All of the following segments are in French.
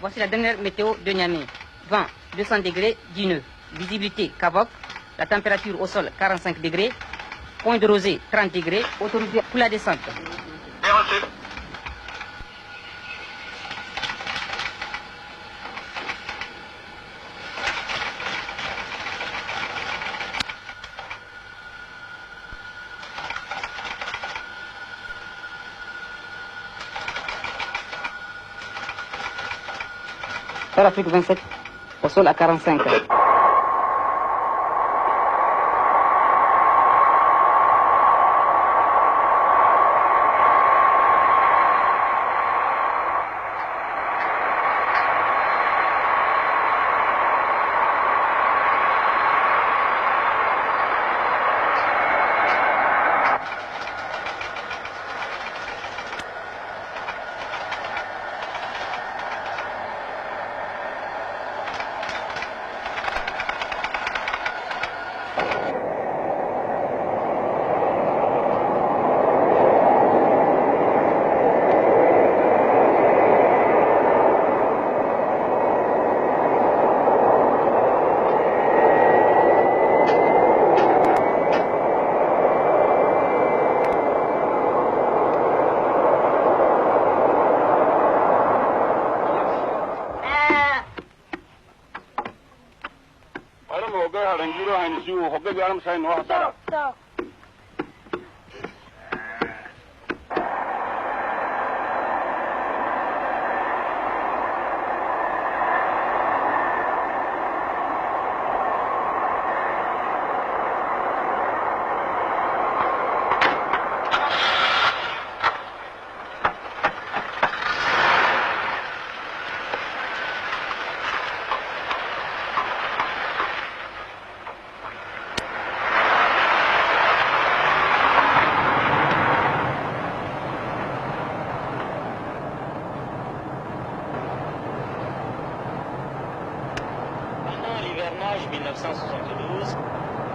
Voici la dernière météo de Niamey. Vent 200 degrés, 10 nœuds. Visibilité Kavok. La température au sol 45 degrés. Point de rosée 30 degrés. Autorisé pour la descente. Air Afrique 27, au sol à 45. L'hivernage 1972,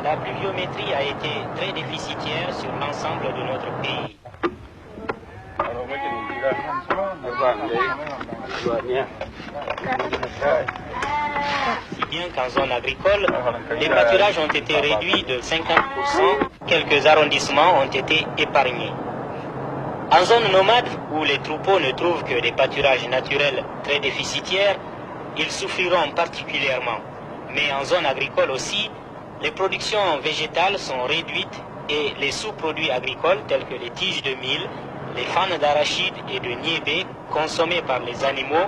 la pluviométrie a été très déficitaire sur l'ensemble de notre pays. Si bien qu'en zone agricole, les pâturages ont été réduits de 50%, quelques arrondissements ont été épargnés. En zone nomade, où les troupeaux ne trouvent que des pâturages naturels très déficitaires, ils souffriront particulièrement. Mais en zone agricole aussi, les productions végétales sont réduites et les sous-produits agricoles tels que les tiges de mil, les fanes d'arachide et de niébé consommés par les animaux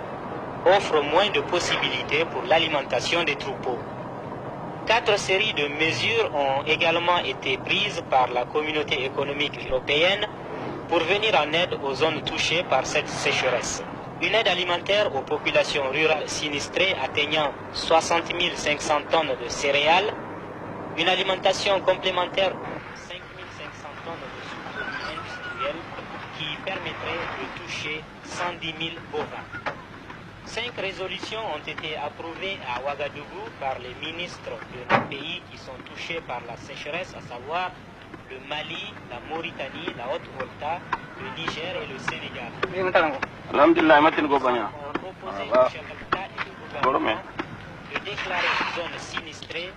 offrent moins de possibilités pour l'alimentation des troupeaux. 4 séries de mesures ont également été prises par la communauté économique européenne pour venir en aide aux zones touchées par cette sécheresse. Une aide alimentaire aux populations rurales sinistrées atteignant 60 500 tonnes de céréales, une alimentation complémentaire de 5 500 tonnes de sous-produits industriels qui permettrait de toucher 110 000 bovins. 5 résolutions ont été approuvées à Ouagadougou par les ministres de nos pays qui sont touchés par la sécheresse, à savoir le Mali, la Mauritanie, la Haute-Volta, le Niger et le Sénégal. Ont proposé au chef d'État et au gouvernement de déclarer zone sinistrée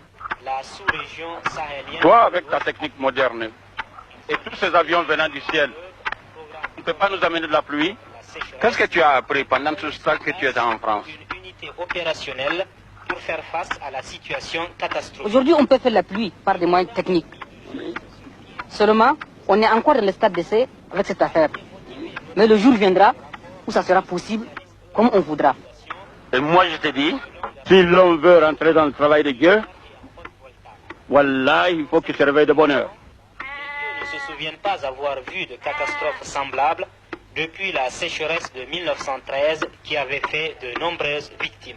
la sous-région sahélienne. Toi, avec ta technique moderne et tous ces avions venant du ciel, on ne peut pas nous amener de la pluie. Qu'est-ce que tu as appris pendant tout ce temps que tu étais en France? Une unité opérationnelle pour faire face à la situation catastrophique. Aujourd'hui, on peut faire la pluie par des moyens techniques. Seulement, on est encore dans le stade d'essai avec cette affaire. Mais le jour viendra où ça sera possible comme on voudra. Et moi, je te dis, si l'on veut rentrer dans le travail de Dieu, voilà, il faut qu'il se réveille de bonne heure. Les dieux ne se souviennent pas avoir vu de catastrophes semblables depuis la sécheresse de 1913 qui avait fait de nombreuses victimes.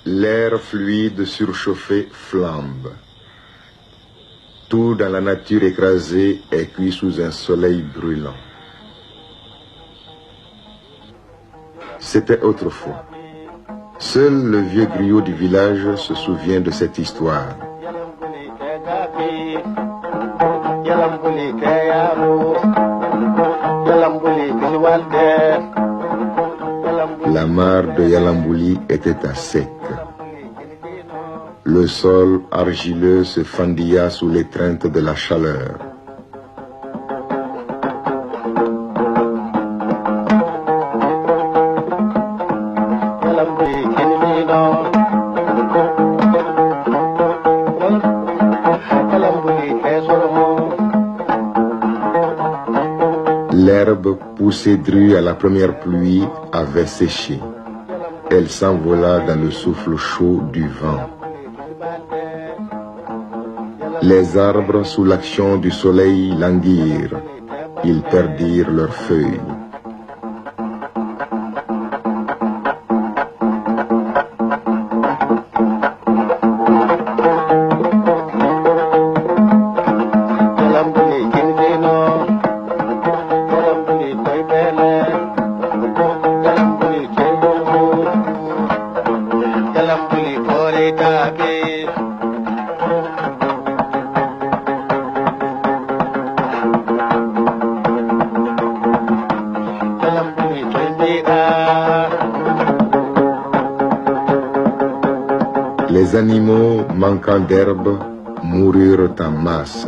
L'air fluide surchauffé flambe. Tout dans la nature écrasée est cuit sous un soleil brûlant. C'était autrefois. Seul le vieux griot du village se souvient de cette histoire. La mare de Yalambouli était à sec. Le sol argileux se fendilla sous l'étreinte de la chaleur. L'herbe poussée drue à la première pluie avait séché. Elle s'envola dans le souffle chaud du vent. Les arbres, sous l'action du soleil, languirent. Ils perdirent leurs feuilles. Les animaux manquant d'herbe moururent en masse.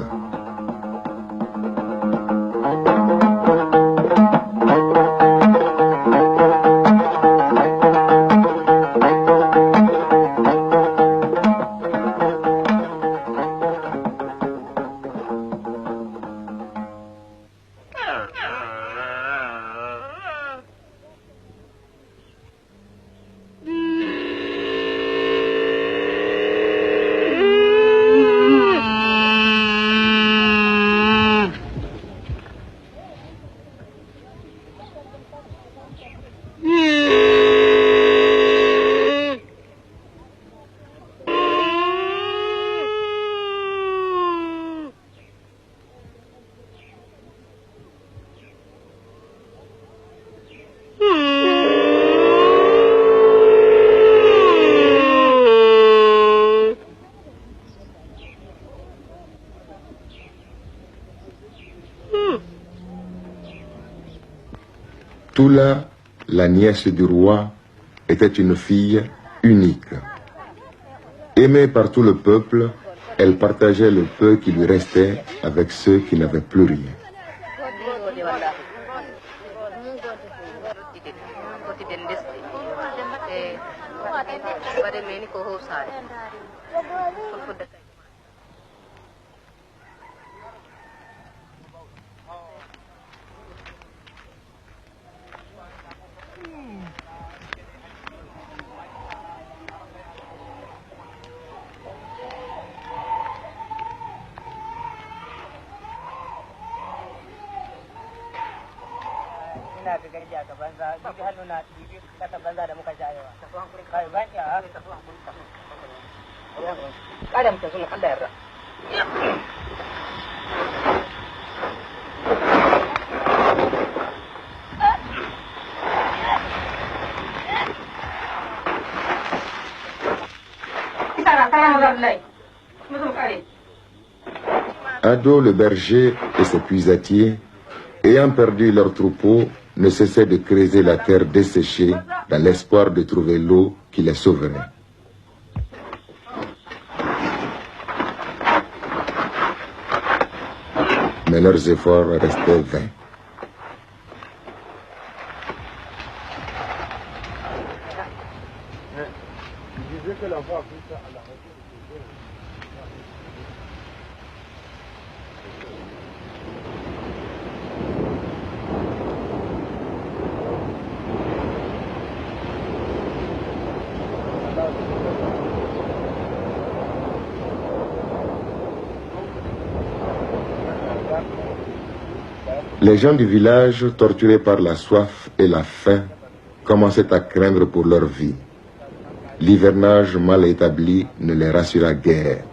Toula, la nièce du roi, était une fille unique. Aimée par tout le peuple, elle partageait le peu qui lui restait avec ceux qui n'avaient plus rien. Ado le berger et ses puisatiers, ayant perdu leur troupeau, ne cessaient de creuser la terre desséchée dans l'espoir de trouver l'eau qui les sauverait. Mais leurs efforts restaient vains. Les gens du village, torturés par la soif et la faim, commençaient à craindre pour leur vie. L'hivernage mal établi ne les rassura guère.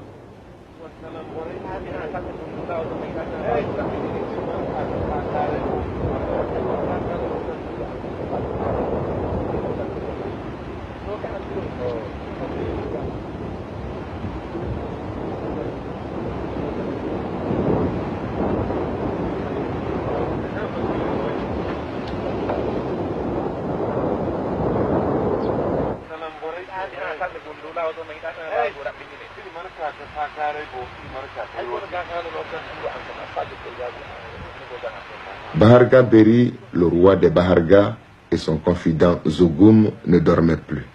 Baharga Beri, le roi des Baharga, et son confident Zogoum ne dormaient plus.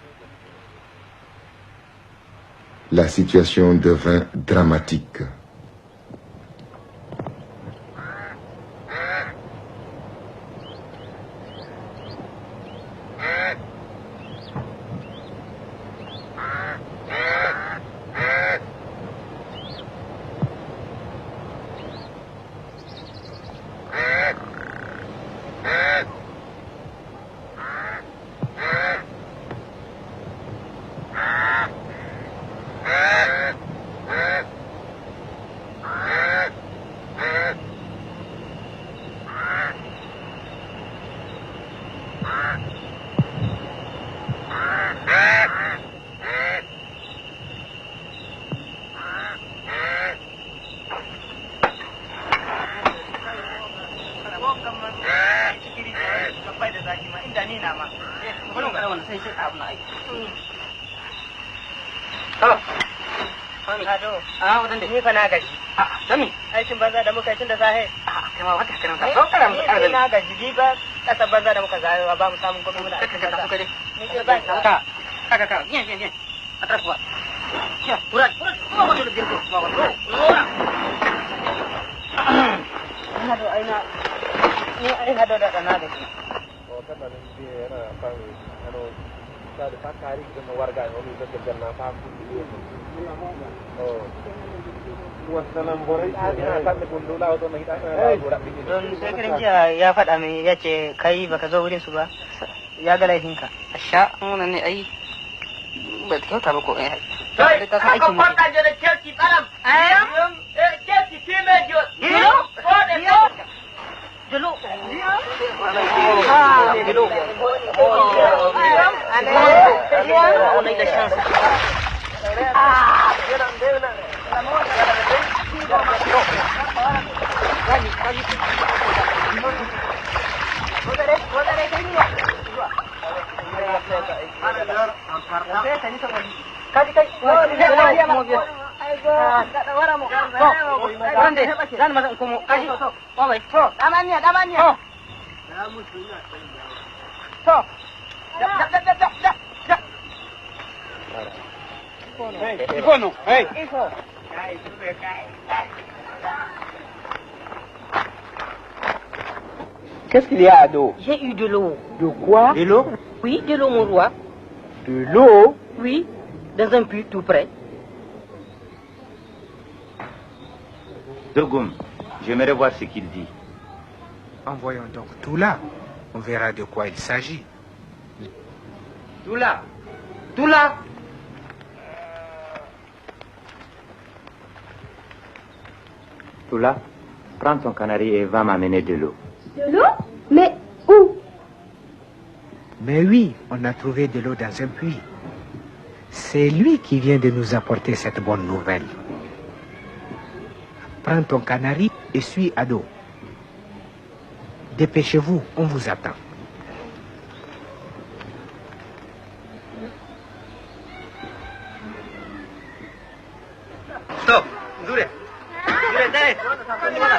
La situation devint dramatique. Ni fa na gaji. Dami. Aikin banza da muka yi tun da sahe. Kai ma wata kana ta. So kana mu Ni na gaji di ba kasa banza da muka zayo ba mu samun komai muna. Kaka ka so kai. Ni ce ban Ka. Kaka. Bien. Attrape-toi. Tiens, courage. Comment va le dire que hado aina ni ai hado da kana da shi. O kana nan je yana kan ano da ta kari da warga ne da ganna ta ku. Wassalam borai ina kan da kullula wato mai dan gura biki. Don shekarun jiya ya faɗa min ya ce kai baka zo wurin su ba ya ga laifinka. Asha wannan ne ai ba ta kyauta ba ko ai. Kai ka san aikin mu. Ka je da Chelsea tsalam. Chelsea team jo. Ko da ko. Dulu. Dulu. On a eu la chance. Qu'est-ce qu'il y a à dos? J'ai eu de l'eau. De quoi? De l'eau? Oui, de l'eau, mon roi. De l'eau? Oui, dans un puits tout près. Zogoum, j'aimerais voir ce qu'il dit. Envoyons donc Toula. On verra de quoi il s'agit. Toula. Toula, prends ton canari et va m'amener de l'eau. De l'eau? Mais où? Mais oui, on a trouvé de l'eau dans un puits. C'est lui qui vient de nous apporter cette bonne nouvelle. Prends ton canari et suis à dos. Dépêchez-vous, on vous attend. Stop. Zure, dale. Dale.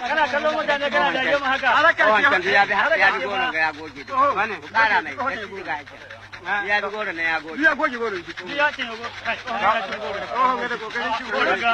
kana kallon mutane kana da jama'a haka wancan ya bi goro ga ya goge wani kara mai ya bi goro na ya goge ya goge goro ya ce goro kai ya ce goro oh ga da kokarin shi goro ga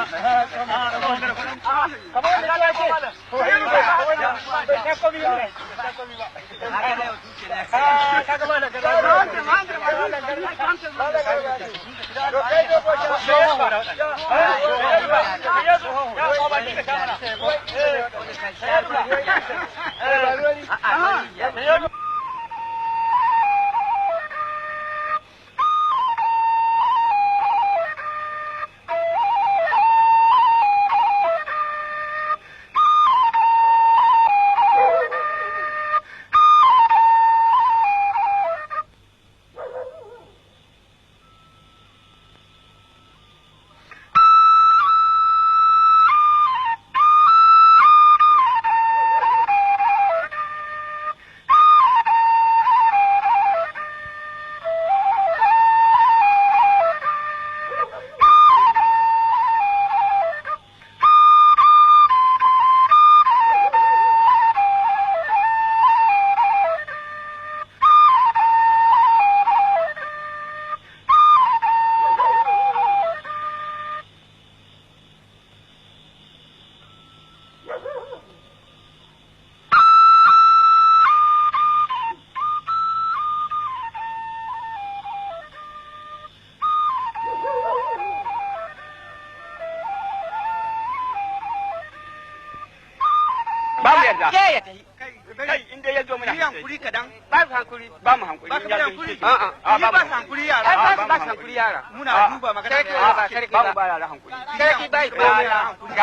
kai inda ya zo mana hankuri kadan ba mu hankuri ba mu hankuri a ba mu hankuri yara ba mu hankuri yara muna duba magana ba sarki ba mu ba yara hankuri sarki bai ba yara hankuri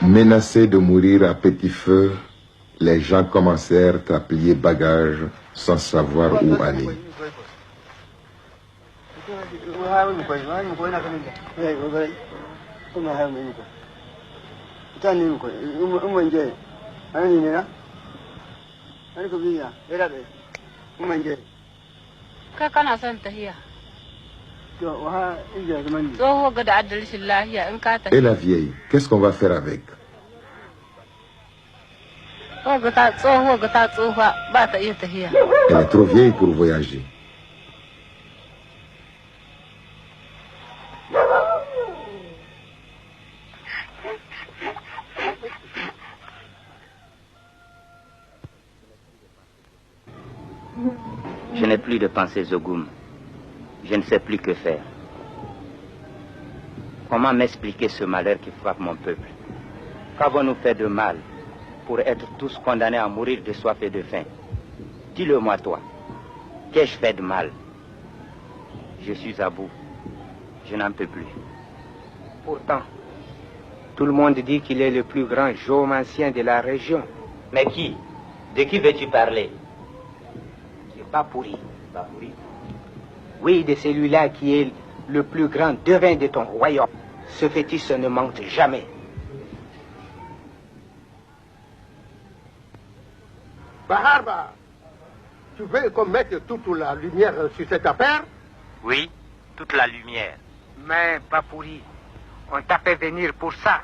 Menacés de mourir à petit feu, les gens commencèrent à plier bagages sans savoir où aller. Et la vieille, qu'est-ce qu'on va faire avec? Elle est trop vieille pour voyager. Je n'ai plus de pensée, Zogoum. Je ne sais plus que faire. Comment m'expliquer ce malheur qui frappe mon peuple? Qu'avons-nous fait de mal pour être tous condamnés à mourir de soif et de faim? Dis-le-moi, toi. Qu'ai-je fait de mal? Je suis à bout. Je n'en peux plus. Pourtant, tout le monde dit qu'il est le plus grand géomancien de la région. Mais qui? De qui veux-tu parler? C'est Bapouri. Bapouri? Oui, de celui-là qui est le plus grand devin de ton royaume. Ce fétiche ne manque jamais. Baharba, tu veux qu'on mette toute la lumière sur cette affaire? Oui, toute la lumière. Mais, Bapouri, on t'a fait venir pour ça.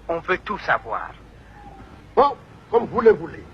On veut tout savoir. Bon, comme vous le voulez.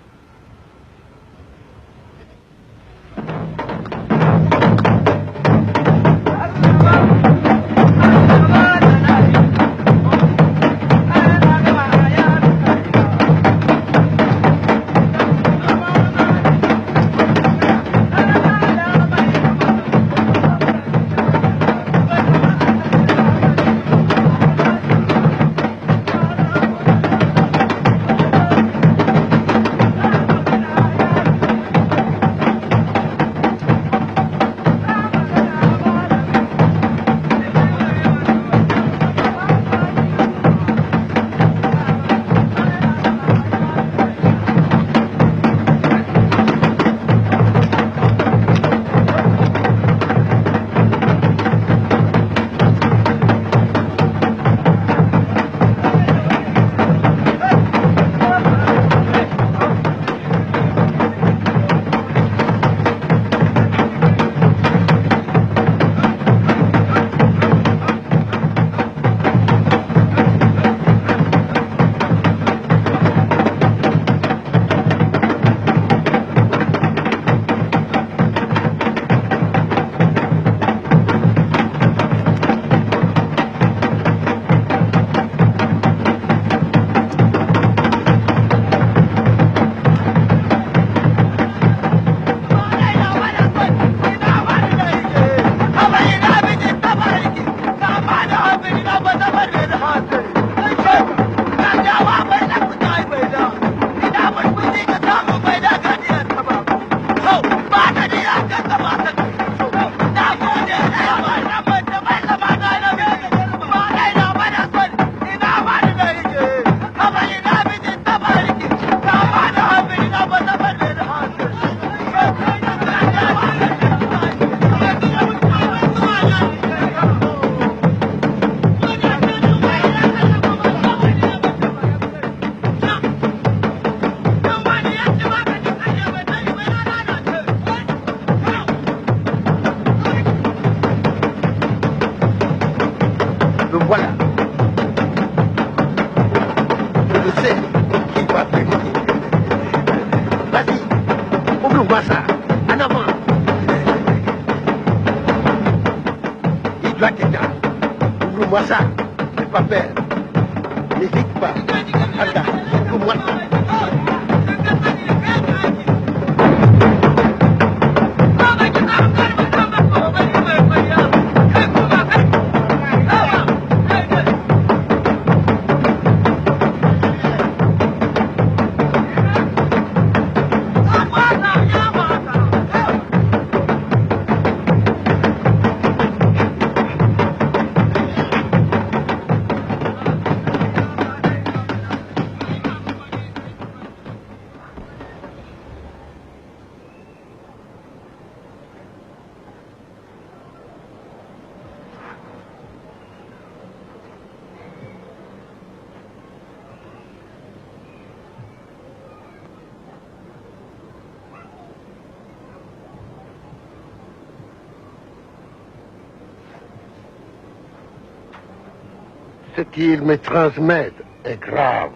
Ce qu'ils me transmettent est grave.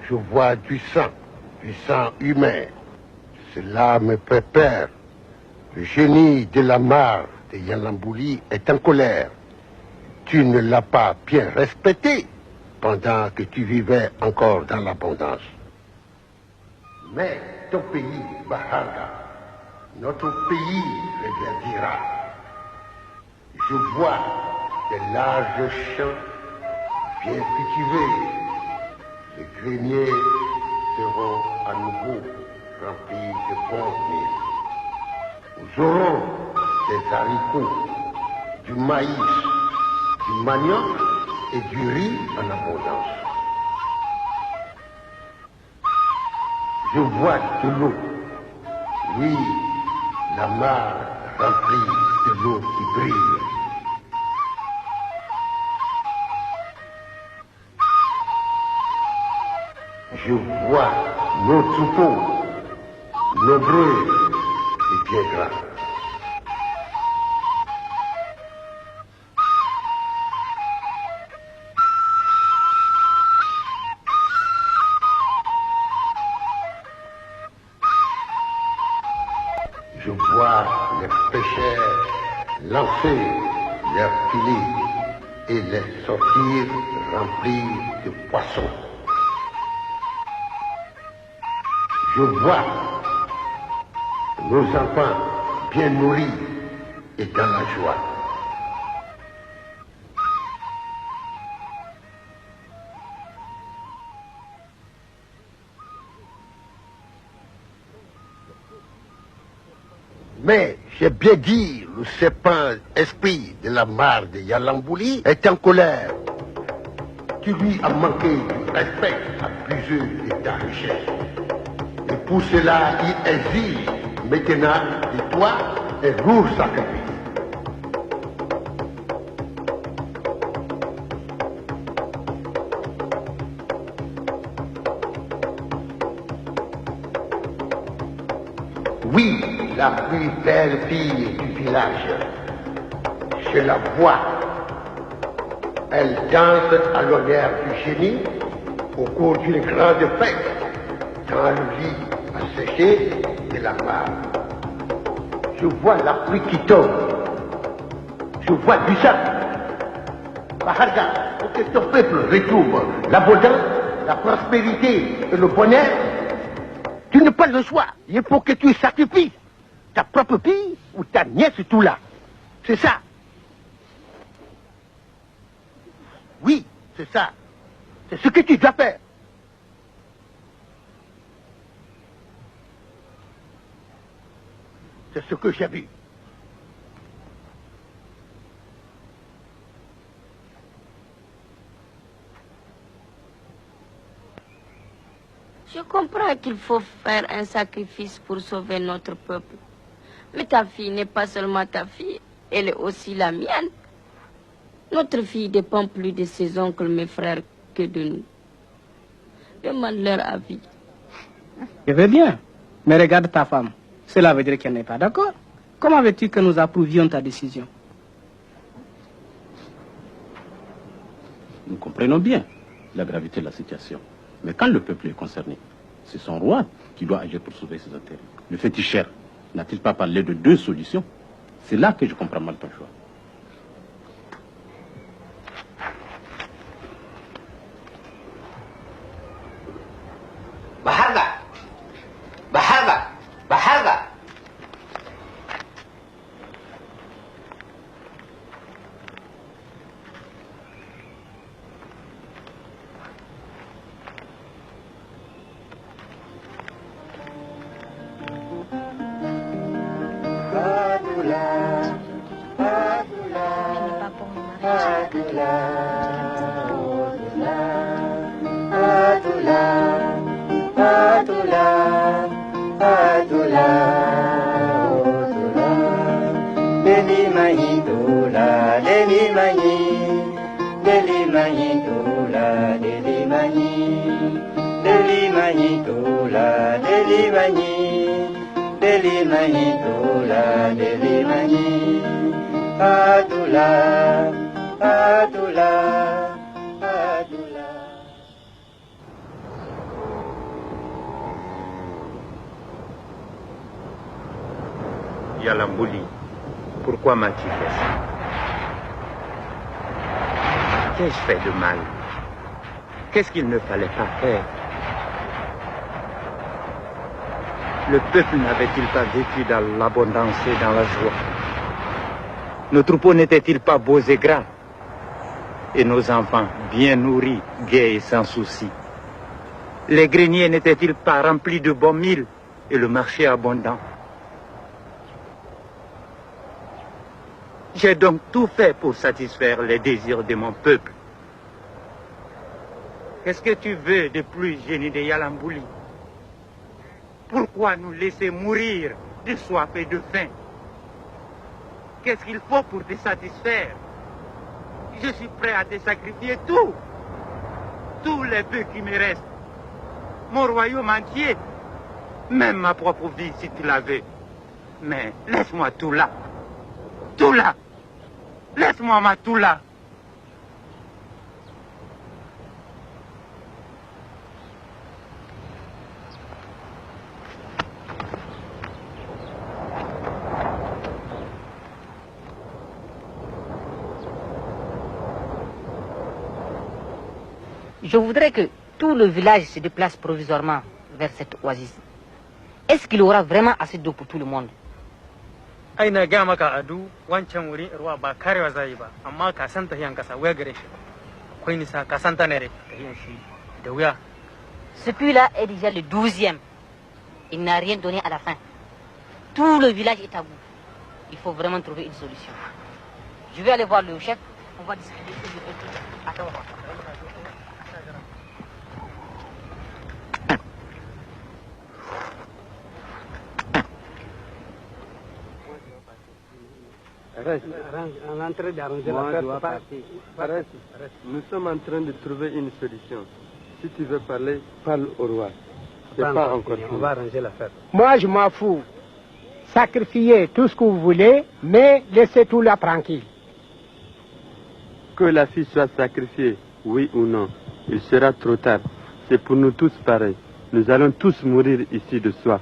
Je vois du sang humain. Cela me fait peur. Le génie de la mare de Yalambouli est en colère. Tu ne l'as pas bien respecté pendant que tu vivais encore dans l'abondance. Mais ton pays, Baharga, notre pays reverdira. Je vois de larges champs bien cultivés. Les greniers seront à nouveau remplis de bons mille. Nous aurons des haricots, du maïs, du manioc et du riz en abondance. Je vois de l'eau. Oui, la mare remplie de l'eau qui brille. Je vois nos troupeaux, nombreux et bien grands. Je vois les pêcheurs lancer leurs filets et les sortir remplis de poissons. Je vois nos enfants bien nourris et dans la joie. Mais j'ai bien dit, le serpent esprit de la mare de Yalambouli est en colère. Tu lui as manqué du respect à plusieurs de ta richesse. Et pour cela, il exige maintenant de toi un lourd sacrifice. Oui, la plus belle fille du village. Je la vois. Elle danse à l'honneur du génie au cours d'une grande fête dans le lit asséché de la mare. Je vois la pluie qui tombe. Je vois du sang. Maharga, pour que ton peuple retrouve l'abondance, la prospérité et le bonheur, tu n'as pas le choix. Il faut que tu sacrifies ta propre fille ou ta nièce tout là. C'est ça. Oui, c'est ça. C'est ce que tu dois faire. C'est ce que j'ai vu. Je comprends qu'il faut faire un sacrifice pour sauver notre peuple. Mais ta fille n'est pas seulement ta fille, elle est aussi la mienne. Notre fille dépend plus de ses oncles, mes frères, que de nous. Demande leur avis. Je veux bien, mais regarde ta femme. Cela veut dire qu'elle n'est pas d'accord. Comment veux-tu que nous approuvions ta décision? Nous comprenons bien la gravité de la situation. Mais quand le peuple est concerné, c'est son roi qui doit agir pour sauver ses intérêts. Le féticheur n'a-t-il pas parlé de deux solutions? C'est là que je comprends mal ton choix. Baharga! Baharga! Baharga! Yalambouli, pourquoi m'as-tu fait ça? Qu'ai-je fait de mal? Qu'est-ce qu'il ne fallait pas faire? Le peuple n'avait-il pas vécu dans l'abondance et dans la joie? Nos troupeaux n'étaient-ils pas beaux et grands? Et nos enfants bien nourris, gais et sans souci? Les greniers n'étaient-ils pas remplis de bons mil et le marché abondant? J'ai donc tout fait pour satisfaire les désirs de mon peuple. Qu'est-ce que tu veux de plus, génie de Yalambouli? Pourquoi nous laisser mourir de soif et de faim? Qu'est-ce qu'il faut pour te satisfaire? Je suis prêt à te sacrifier tout. Tous les peu qui me restent. Mon royaume entier. Même ma propre vie si tu la veux. Mais laisse-moi tout là. Tout là. Laisse-moi ma tout là. Je voudrais que tout le village se déplace provisoirement vers cette oasis. Est-ce qu'il y aura vraiment assez d'eau pour tout le monde? Aina ga maka adu wancan wuri ruwa ba karewa zai ba amma ka san tahiyan kasa wuya gare shi akwai nisa ka san tanere tahiyan shi da wuya. Ce puits-là est déjà le 12e. Il n'a rien donné à la fin. Tout le village est à bout. Il faut vraiment trouver une solution. Je vais aller voir le chef. On va discuter. Attends. Nous sommes en train de trouver une solution. Si tu veux parler, parle au roi. C'est pas encore fini. On va arranger l'affaire. Moi, je m'en fous. Sacrifiez tout ce que vous voulez, mais laissez tout là tranquille. Que la fille soit sacrifiée, oui ou non, il sera trop tard. C'est pour nous tous pareil. Nous allons tous mourir ici de soif.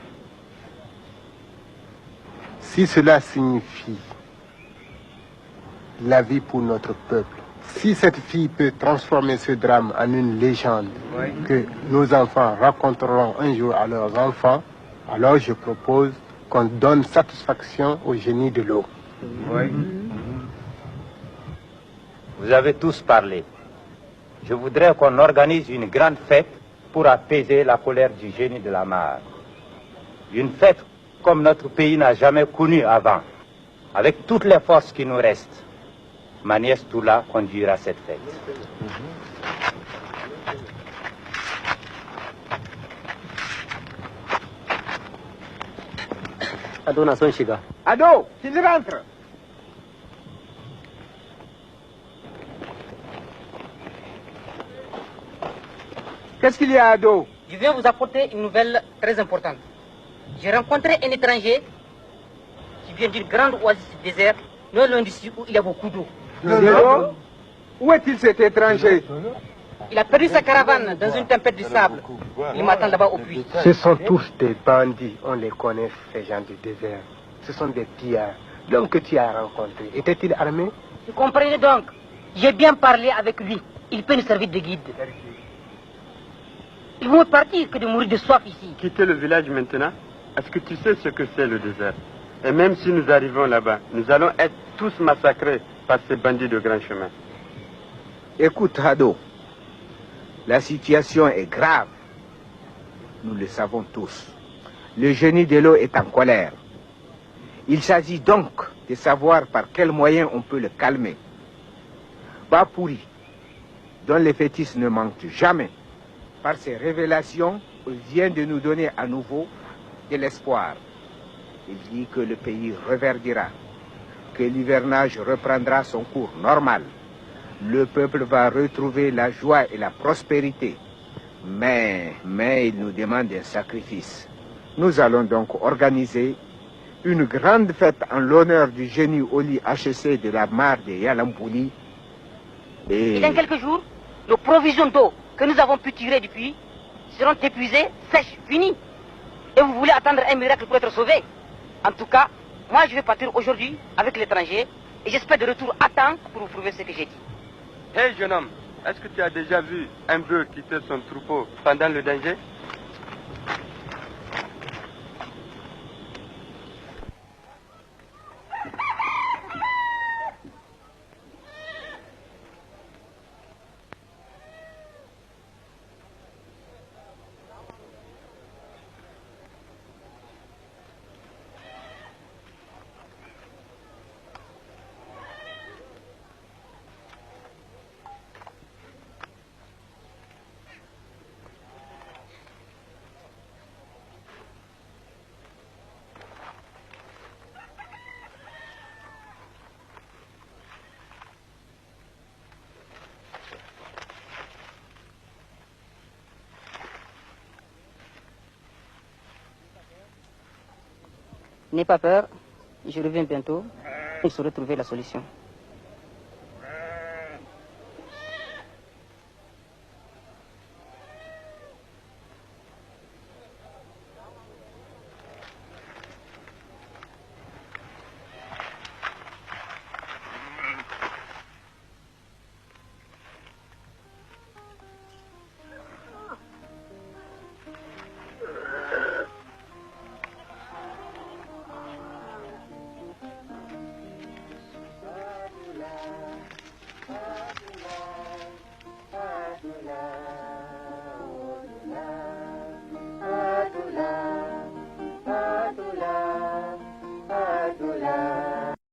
Si cela signifie la vie pour notre peuple, si cette fille peut transformer ce drame en une légende que nos enfants raconteront un jour à leurs enfants, alors je propose qu'on donne satisfaction au génie de l'eau. Oui. Vous avez tous parlé. Je voudrais qu'on organise une grande fête pour apaiser la colère du génie de la mare. Une fête comme notre pays n'a jamais connu avant, avec toutes les forces qui nous restent. Ma nièce Toula conduira cette fête. Ado na son shiga. Ado, qu'il rentre. Qu'est-ce qu'il y a, Ado? Je viens vous apporter une nouvelle très importante. J'ai rencontré un étranger qui vient d'une grande oasis désert, non loin d'ici où il y a beaucoup d'eau. Où est-il cet étranger? Il a perdu sa caravane dans une tempête de sable. Il m'attend là-bas au puits. Ce sont tous des bandits, on les connaît, ces gens du désert. Ce sont des pillards. L'homme que tu as rencontré, était-il armé? Vous comprenez donc, j'ai bien parlé avec lui. Il peut nous servir de guide. Il vaut partir que de mourir de soif ici. Quitter le village maintenant? Est-ce que tu sais ce que c'est le désert? Et même si nous arrivons là-bas, nous allons être tous massacrés par ces bandits de grand chemin. Écoute, Ado, la situation est grave. Nous le savons tous. Le génie de l'eau est en colère. Il s'agit donc de savoir par quels moyens on peut le calmer. Bapouri, dont les fétiches ne manquent jamais, par ses révélations, vient de nous donner à nouveau de l'espoir. Il dit que le pays reverdira, que l'hivernage reprendra son cours normal. Le peuple va retrouver la joie et la prospérité. Mais il nous demande un sacrifice. Nous allons donc organiser une grande fête en l'honneur du génie Oli HC de la mare de Yalambouli. Et dans quelques jours, nos provisions d'eau que nous avons pu tirer du puits seront épuisées, sèches, finies. Et vous voulez attendre un miracle pour être sauvé? En tout cas, moi je vais partir aujourd'hui avec l'étranger et j'espère de retour à temps pour vous prouver ce que j'ai dit. Hé jeune homme, est-ce que tu as déjà vu un bœuf quitter son troupeau pendant le danger? N'aie pas peur, je reviens bientôt. Il saurait trouver la solution.